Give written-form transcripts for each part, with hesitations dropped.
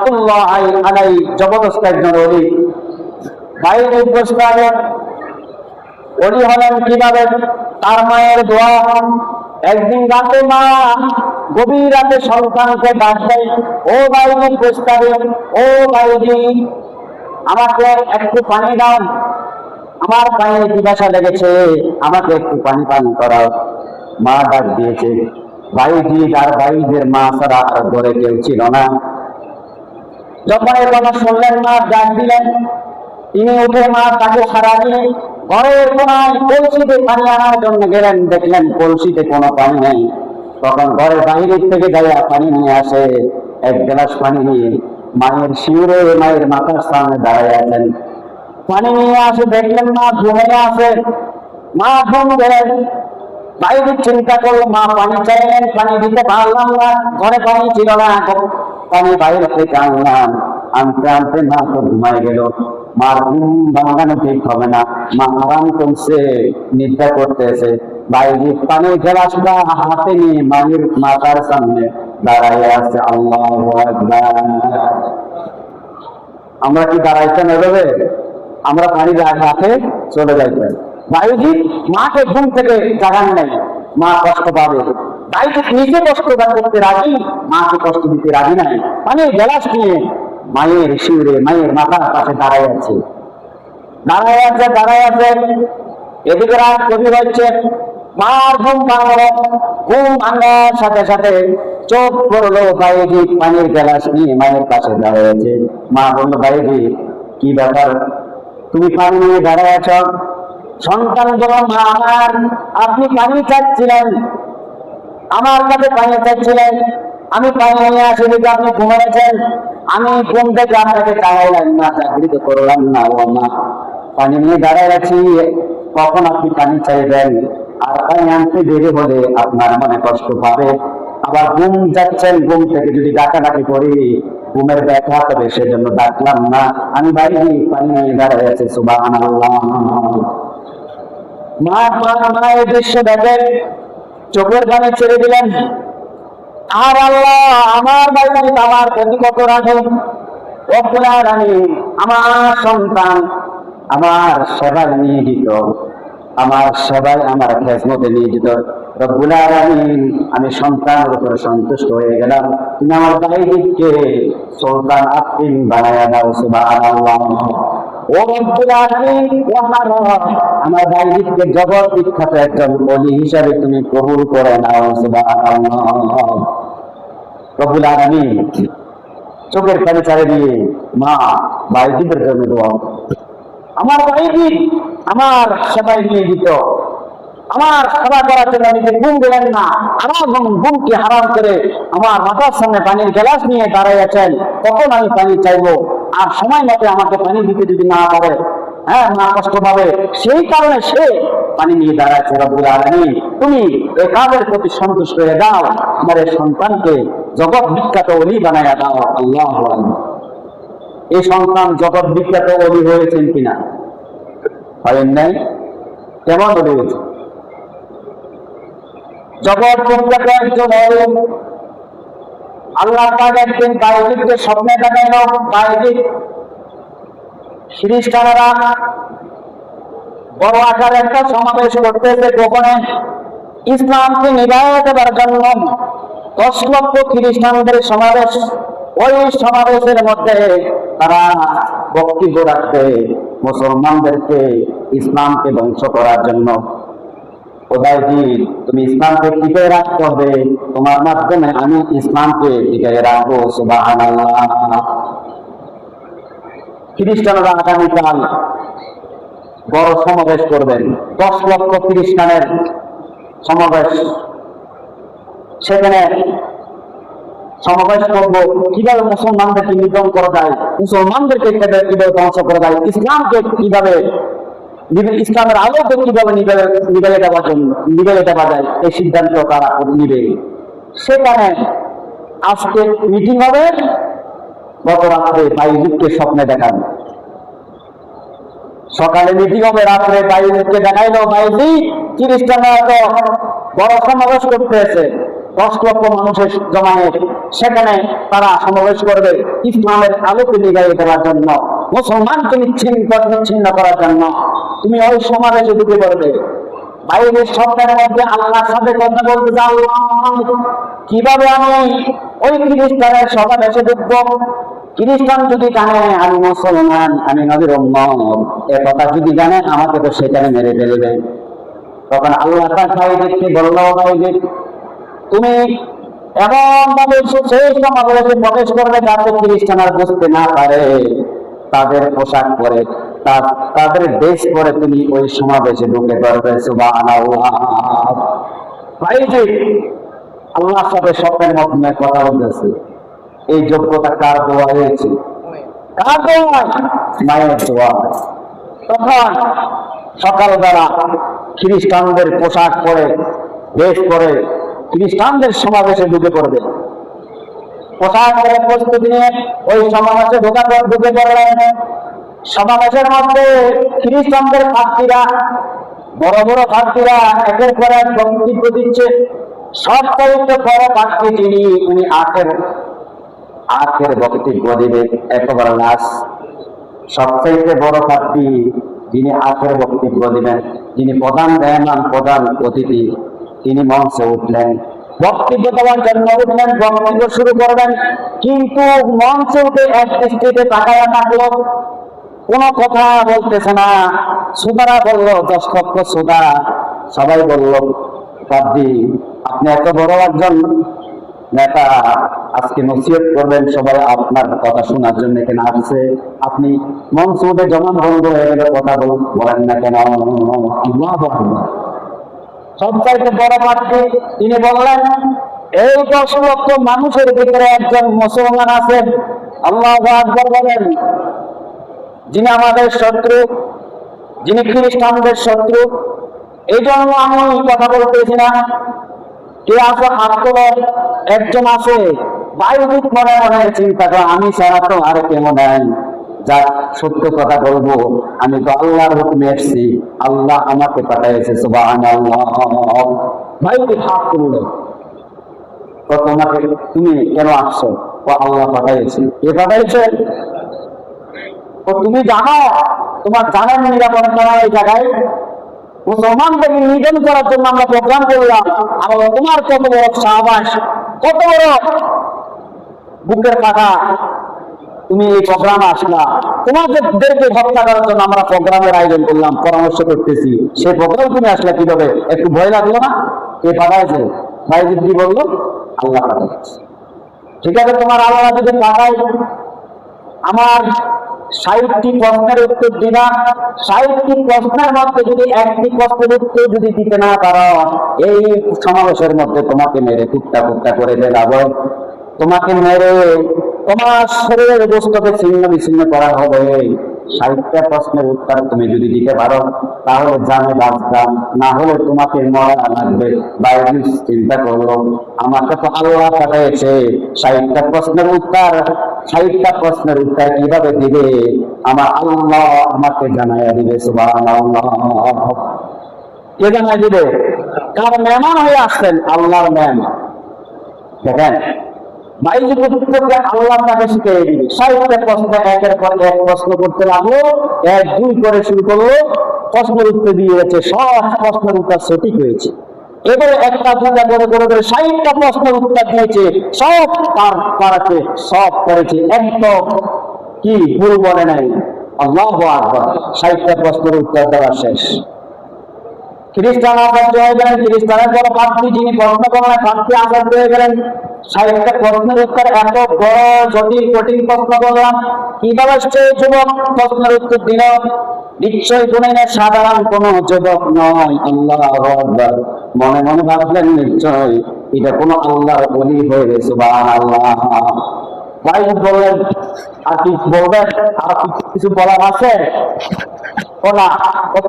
রাহমাতুল্লাহ আলাইহি জবরদস্ত একজন ওলি। বাইরে বসে ওলি হলেন কিভাবে? তার মায়ের দোয়া। একদিন রাতে মা গভীর রাতে সন্তানকে ডাক দেয়, ও বাইরে বসে, ও বাইরে আমাকে একটু পানি দাও, আমার পায়ে পিপাসা লেগেছে, আমাকে একটু পানি পান করাও। মা ডাক দিয়েছে বাইজি, আর বাইজের মা ছাড়া আর ঘরে কেউ ছিল না। যখন এই কথা শুনলেন, মা ডাক দিলেন, তিনি উঠে মা তাকে সারা দিয়ে ঘরের কোনায় কলসিতে পানি আনার জন্য গেলেন। দেখলেন কলসিতে কোনো পানি নেই। তখন ঘরের বাইরের থেকে যাইয়া পানি নিয়ে আসে। এক গ্লাস পানি নিয়ে মায়ের শিউরে মায়ের মাথার সামনে দাঁড়ায় আছেন। পানি নিয়ে আসে, দেখলেন মা ঘুমিয়ে আছে। মা ঘুম গেলেন, বাইরে চিন্তা করলো, মা পানি চাইলেন, পানি দিতে পারলাম না, ঘরে পানি ছিল না, পানি বাইরে থেকে আনলাম। আনতে আনতে মা তো ঘুমাই গেল। মার ঘুম ভাঙানো ঠিক হবে না, মা আরাম করছে, নিদ্রা করতেছে। বাইরে পানির গ্লাসটা হাতে নিয়ে মায়ের মাথার সামনে দাঁড়াইয়া আছে। আল্লাহু আকবার। আমরা কি দাঁড়াইতেন এভাবে? আমরা পানির হাতে চলে যাইতেন। বাইজি মাকে ঘুম থেকে জাগান নাই, মা কষ্ট পাবে। বাইজি নিজে কষ্ট করতে রাজি, মাকে কষ্ট দিতে রাজি নাই। পানির গ্লাস নিয়ে মায়ের শিউরে মায়ের মাথার পাশে দাঁড়াই আছে। এদিকে রাত কবি হচ্ছে, মার ঘুম ভাঙলো। ঘুম ভাঙার সাথে সাথে চোখ পড়লো, বাইজি পানির গ্লাস নিয়ে মায়ের পাশে দাঁড়ায় আছে। মা বললো, বাইজি কি ব্যাপার, তুমি পানি নিয়ে দাঁড়ায় আছ? সন্তান যখন, মা আমার, আপনি পানি চাচ্ছিলেন, আমার কাছে পানি চাচ্ছিলেন, আমি পানি নিয়ে আসি দিকে আপনি ঘুমাইছেন, আমি ঘুম থেকে আপনাকে চাইলাম না, জাগৃত করলাম না। ও মা, পানি নিয়ে দাঁড়ায় আছি, কখন আপনি পানি চাইবেন? আর পানি আনতে দেরি হলে আপনার মনে কষ্ট পাবে। আবার ঘুম যাচ্ছেন, ঘুম থেকে যদি ডাকাডাকি করি ঘুমের ব্যথা হবে, সেজন্য ডাকলাম না। আমি বাইরে পানি নিয়ে দাঁড়ায় আছি। সুবহানাল্লাহ। মা এই দৃশ্য দেখে চোখের পানি ছেড়ে দিলেন। আর আল্লাহ, আমার বাইরে আমার প্রতি কত রাখে। আমার সন্তান আমার সেবায় নিয়োজিত, আমার সেবায় আমার খেদমতে নিয়োজিত। রব্বুল আলামিন, আমি সন্তানের উপরে সন্তুষ্ট হয়ে গেলাম। তুমি আমার বাইজিকে সুলতান আফরিন বানায়া দাও। সুবহানাল্লাহ। ও রব্বুল আলামিন, আমার বাইজিকে জগৎ বিখ্যাত একজন ওলি হিসাবে তুমি কবুল করে নাও। সুবহানাল্লাহ। রব্বুল আলামিন চোখের পানি ছেড়ে দিয়ে মা বাইজিদের জন্য দোয়া, আমার বাইজি আমার সেবায় নিয়োজিত, আমার সেবা করার জন্য নিজে ঘুম দিলেন না, আমার ঘুমকে হারাম করে আমার মাথার সামনে পানির গ্লাস নিয়ে দাঁড়াই আছেন। কখন আমি পানি চাইবো, আর সময় মতো আমাকে পানি দিতে যদি না পারে, হ্যাঁ, মা কষ্ট পাবে। সেই কারণে সে পানি নিয়ে দাঁড়াচ্ছে। রব্বুল আলামিন, তুমি এই কাজের প্রতি সন্তুষ্ট হয়ে দাও, আমার এই সন্তানকে জগৎ বিখ্যাত ওলি বানায়া দাও। আল্লাহু আকবার। এই সন্তান জগৎ বিখ্যাত ওলি হয়েছেন কিনা? হয়েন নাই? কেমন ওলি হয়েছে? জগৎ বিখ্যাত একজন ওলি। আল্লাহ পাক একদিন বাইজিদকে স্বপ্নে দেখাইল। বাইজিদ খ্রিস্টানেরা বড় আকার একটা সমাবেশ করতেছে, গোপনে ইসলামকে নিবারণ করার জন্য 10 লক্ষ খ্রিস্টানদের সমাবেশ। ওই সমাবেশের মধ্যে তারা বক্তব্য রাখবে মুসলমানদেরকে ইসলামকে ধ্বংস করার জন্য। ওদাইজি, তুমি ইসলামকে টিকিয়ে রাখতে হবে, তোমার মাধ্যমে আমি ইসলামকে টিকিয়ে রাখবো। সুবহানাল্লাহ। খ্রিস্টানরা আগামীকাল বড় সমাবেশ করবেন, 10 লক্ষ খ্রিস্টানের সমাবেশ। সেখানে সমাবেশ করবো কিভাবে মুসলমানদেরকে নিধন করা যায়, মুসলমানদেরকে কিভাবে ধ্বংস করা যায়, ইসলামকে কিভাবে, ইসলামের আলোকে কিভাবে নিভে দেওয়া যায়, এই সিদ্ধান্ত তারা নিবে। সেখানে আজকে মিটিং হবে। গত রাত্রে বাইজিদকে স্বপ্নে দেখান, সকালে মিটিং হবে, রাত্রে বাইজিদকে দেখাইলো। বাইজিদ খ্রিস্টানরা তো বড় সমাবেশ করতেছে, 10 লক্ষ মানুষের জমায়েত, সেখানে তারা সমাবেশ করবে ইসলামের আলোকে নিগাই দেওয়ার জন্য, মুসলমানকে নিচ্ছিন্ন করার জন্য। তুমি ওই সমাবেশে ঢুকে পড়বে, বাইরের স্বপ্নের মধ্যে আল্লাহর সাথে কথা বলতে যাও, কিভাবে আমি ওই খ্রিস্টানের সমাবেশে ঢুকবো? খ্রিস্টান যদি জানে আমি মুসলমান, আমি নবীর উম্মত, এ কথা যদি জানে আমাকে তো সেখানে মেরে ফেলবে। তখন আল্লাহ তার ভাইদেরকে বলল, ভাইদের তুমি এমন ভাবে সেই সমাবেশে প্রবেশ করবে যাতে খ্রিস্টান আর বুঝতে না পারে, তাদের পোশাক পরে তাদের ড্রেস পরে তুমি ওই সমাবেশে ঢুকে পড়বে। সুবহানাল্লাহ। ভাইজি আল্লাহর সাথে স্বপ্নের মাধ্যমে কথা বলতেছে। এই যোগ্যতা কার দোয়া হয়েছে? কার দোয়া? মায়ের দোয়া। তখন সকালবেলা খ্রিস্টানদের পোশাক পরে ড্রেস পরে খ্রিস্টানদের সমাবেশে ঢুকে পড়বে। পোশাক পরে প্রস্তুতি নিয়ে ওই সমাবেশে ঢুকে পড়লেন। সমাবেশের মধ্যে খ্রিস্টানদের প্রার্থীরা, বড় বড় প্রার্থীরা একের পর এক বক্তব্য দিচ্ছে। সবচাইতে বড় প্রার্থী যিনি, উনি আখের বক্তব্য দিবে একেবারে লাস্ট। সবচাইতে বড় প্রার্থী যিনি আখের বক্তব্য দিবেন, যিনি প্রধান অতিথি, তিনি মঞ্চে উঠলেন, বক্তব্য দেওয়ার জন্য উঠলেন, বক্তব্য শুরু করবেন। কিন্তু মঞ্চে উঠে এক দৃষ্টিতে তাকায়া থাকলো, কোনো কথা বলতেছে না। সুদারা বলল, 10 লক্ষ সুদা, সবাই বলল, প্রার্থী আপনি এত বড় একজন নেতা, আজকে নসিহত করবেন, সবাই আপনার কথা শোনার জন্য এখানে আসছে, আপনি মঞ্চ উঠে জমান বন্ধ হয়ে গেলে কথা বলেন না কেন? আল্লাহু আকবার। সবচাইতে বড় প্রার্থী তিনি বললেন, এই 10 লক্ষ মানুষের ভিতরে একজন মুসলমান আছেন। আল্লাহু আকবার বলেন। যিনি আমাদের শত্রু, যিনি খ্রিস্টানদের শত্রু। এই জন্য আমি কথা বলতেছি না। কে আছে হাত তোলেন? একজন আছে। বাইরে মনে মনে চিন্তা করে, আমি ছাড়া তো আর কেমন নাই, যা সত্য কথা বলবো, আমি তো আল্লাহর হুকুমে এসেছি, আল্লাহ আমাকে পাঠাইছে। সুবহানাল্লাহ। বাইরে হাত তুললো, তো তোমাকে, তুমি কেন আসছো? ও আল্লাহ পাঠাইছে। কে পাঠাইছে? তো তুমি জানো, তোমার জানার নিরাপত্তা করা এই জায়গায় মুসলমানদেরকে নিধন করার জন্য আমরা প্রোগ্রাম করলাম। আর তোমার কত বড় সাহস, কত বড় বুকের পাটা, তুমি এই প্রোগ্রামে আসলা। তোমাদেরকে হত্যা করার জন্য আমরা প্রোগ্রামের আয়োজন করলাম, পরামর্শ করতেছি, সেই প্রোগ্রাম তুমি আসলে কিভাবে? একটু ভয় লাগলো না? কে পাঠাইছে? ভাই কি বললো? আল্লাহ পাঠাইছে। ঠিক আছে, তোমার আল্লাহ যদি পাঠায়, আমার 60টি প্রশ্নের উত্তর দিনা, 60টি প্রশ্নের মধ্যে যদি একটি প্রশ্নের উত্তর যদি দিতে না পারো, এই সমাবেশের মধ্যে তোমাকে মেরে কুত্তা করে দেওয়া, তোমাকে মেরে তোমার শরীরের গোস্তকে ছিন্ন বিচ্ছিন্ন করা হবে। 60টা প্রশ্নের উত্তর তুমি যদি দিতে পারো তাহলে জানে বাঁচতাম, না হলে তোমাকে মরা লাগবে। বাইরে চিন্তা করলো, আমাকে তো আল্লাহ পাঠিয়েছে, 60টা প্রশ্নের উত্তর কিভাবে দিবে? আমার আল্লাহ আমাকে জানাইয়া দিবে। সুবহানাল্লাহ। কে জানাই দিবে? কার মেহমান হয়ে আসছেন? আল্লাহর মেহমান। দেখেন, আল্লাহ তাকে শিখিয়ে দিবে। 60টা প্রশ্ন একের পর এক প্রশ্ন করতে লাগলো, 1-2 করে শুরু করলো, প্রশ্নের উত্তর দিয়েছে, সব প্রশ্নের উত্তর সঠিক হয়েছে। এবারে একটা দুটা করে 60টা প্রশ্নের উত্তর দিয়েছে, সব পারছে, সব করেছে, একদম কি ভুল বলে নাই। আল্লাহু আকবার। 60টা প্রশ্নের উত্তর দেওয়া শেষ। খ্রিস্টান আচার্য হয়ে গেলেন, খ্রিস্টানের বড় প্রার্থী যিনি প্রশ্ন করেন, প্রার্থী আচার্য হয়ে গেলেন। 60টা প্রশ্নের উত্তর, এত বড় জটিল কঠিন প্রশ্ন করলাম, কিভাবে সে যুবক প্রশ্নের উত্তর দিল? নিশ্চয় কোন সাধারণ কোন যুবক নয়। আল্লাহু আকবার। মনে মনে ভাবলেন, নিশ্চয় এটা কোন আল্লাহর ওলি হয়ে গেছে। সুবহানাল্লাহ। ভাই বললেন, আর কি বলবেন? আর কিছু বলার আছে?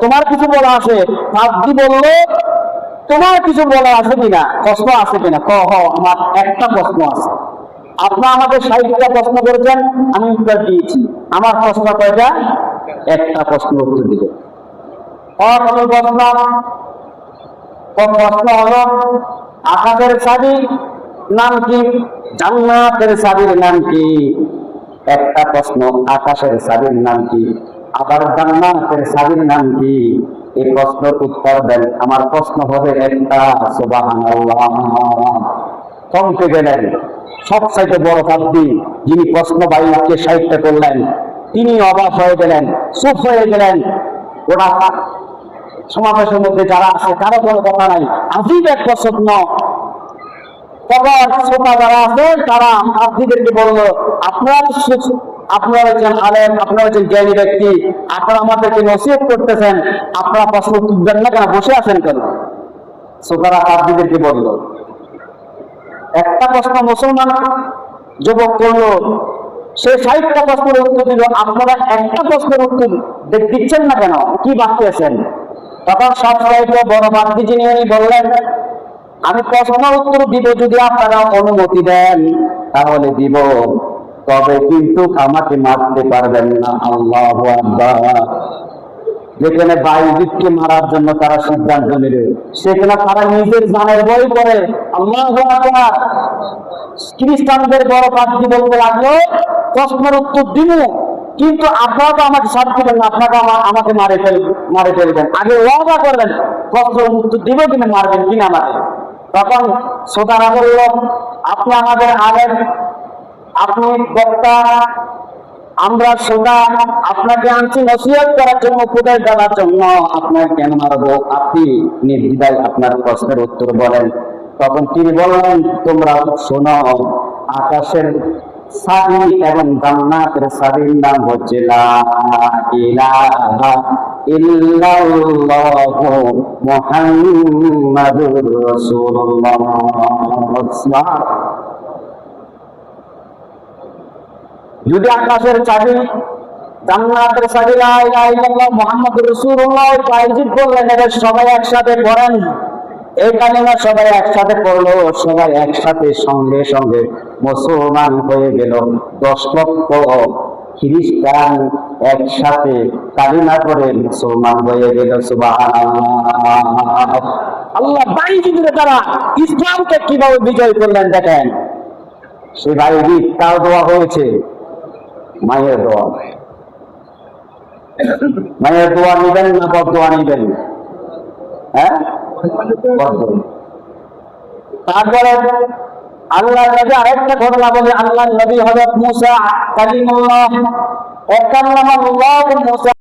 তোমার কিছু বলা আছে? প্রার্থী বললো, তোমার কিছু বলা আছে কিনা, প্রশ্ন আছে কিনা? আমার একটা প্রশ্ন আছে। আপনারা আমাকে 60টা প্রশ্ন করেছেন, আমি উত্তর দিয়েছি। আমার প্রশ্ন কয়টা? একটা প্রশ্ন উত্তর দিবে। প্রশ্ন হলো, আকাশের চাবি নাম কি? জান্নাতের চাবির নাম কি? একটা প্রশ্ন, আকাশের চাবির নাম কি? আবার জান্নাতের চাবির নাম কি? এই প্রশ্নের উত্তর দেন। আমার প্রশ্ন হবে একটা, সুবহানাল্লাহ। কমতে গেলেন সবচাইতে বড় ব্যক্তি যিনি প্রশ্ন বায়ুকে সাহিত্য করলেন, তিনি অবাক হয়ে গেলেন, চুপ হয়ে গেলেন। ওরা সমাবেশের মধ্যে যারা আছে কারো কোনো কথা নাই, আজীব এক প্রশ্ন। তখন শ্রোতা যারা আছে তারা আপনিদেরকে বললো, আপনারা একজন আলেম, আপনারা একজন জ্ঞানী ব্যক্তি, আপনারা আমাদেরকে নসিহত করতেছেন, আপনারা প্রশ্ন তুলবেন না কেন, বসে আছেন কেন? শ্রোতারা আপনিদেরকে বললো। একটা প্রশ্ন মুসলমান যুবক করলো, সে 60টা প্রশ্নের উত্তর দিল, আপনারা একটা প্রশ্নের উত্তর দিচ্ছেন না কেন, কি ভাবতেছেন? তখন সবচাইতে বড় ব্যক্তি যিনি উনি বললেন, আমি প্রশ্নের উত্তর দিব যদি আপনারা অনুমতি দেন তাহলে দিব, তবে কিন্তু আমাকে মারতে পারবেন না। আল্লাহু আকবার। যেখানে বাইজিদকে মারার জন্য তারা সিদ্ধান্ত নিল, সেখানে তারা নিজের জানের ভয় করে। আল্লাহু আকবার। খ্রিস্টানদের বড় পাদ্রী বলতে লাগলো, প্রশ্নের উত্তর দিব কিন্তু আপনারা তো আমাকে সাথ দিবেন না, আপনাকে আমাকে মারে ফেলবেন, আগে ওয়াদা করবেন প্রশ্নের উত্তর দিব কিনা, মারবেন কিনা আমাকে। তখন শ্রোতারা বলল, আপনি আমাদের আলেম, আপনি বক্তা, আমরা শ্রোতা, আপনাকে আনছি নসিহত করার জন্য, উপদেশ দেওয়ার জন্য, আপনাকে কেন মারবো? আপনি নির্দ্বিধায় আপনার প্রশ্নের উত্তর বলেন। তখন তিনি বললেন, তোমরা শোনো, আকাশের চাবি এবং জান্নাতের চাবির নাম হচ্ছে লা ইলাহা ইল্লাল্লাহু মুহাম্মাদুর রাসূলুল্লাহ। যদি আকাশের চাবি জান্নাতের চাবি লা ইলাহা ইল্লাল্লাহ মুহাম্মাদুর রাসূলুল্লাহ বাইজিদ বললেন, এবার সবাই একসাথে পড়েন। এই কালিমা সবাই একসাথে পড়লো, সবাই একসাথে সঙ্গে সঙ্গে মুসলমান হয়ে গেল। 10 লক্ষ খ্রিস্টান একসাথে কালিমা পড়ে মুসলমান হয়ে গেল। সুবহানাল্লাহ। আল্লাহ বাইজিদের দ্বারা ইসলামকে কিভাবে বিজয় করলেন দেখেন। সে বাইজিদ তার দোয়া হয়েছে, মায়ের দোয়া। মায়ের দোয়া নিবেন না বদদোয়া নিবেন? হ্যাঁ, তারপরে আল্লাহ নবী আরেকটা ঘটনা বলে, আল্লাহ নবী হযরত মুসা কালিমুল্লাহ, ও কাল্লামাল্লাহু মুসা।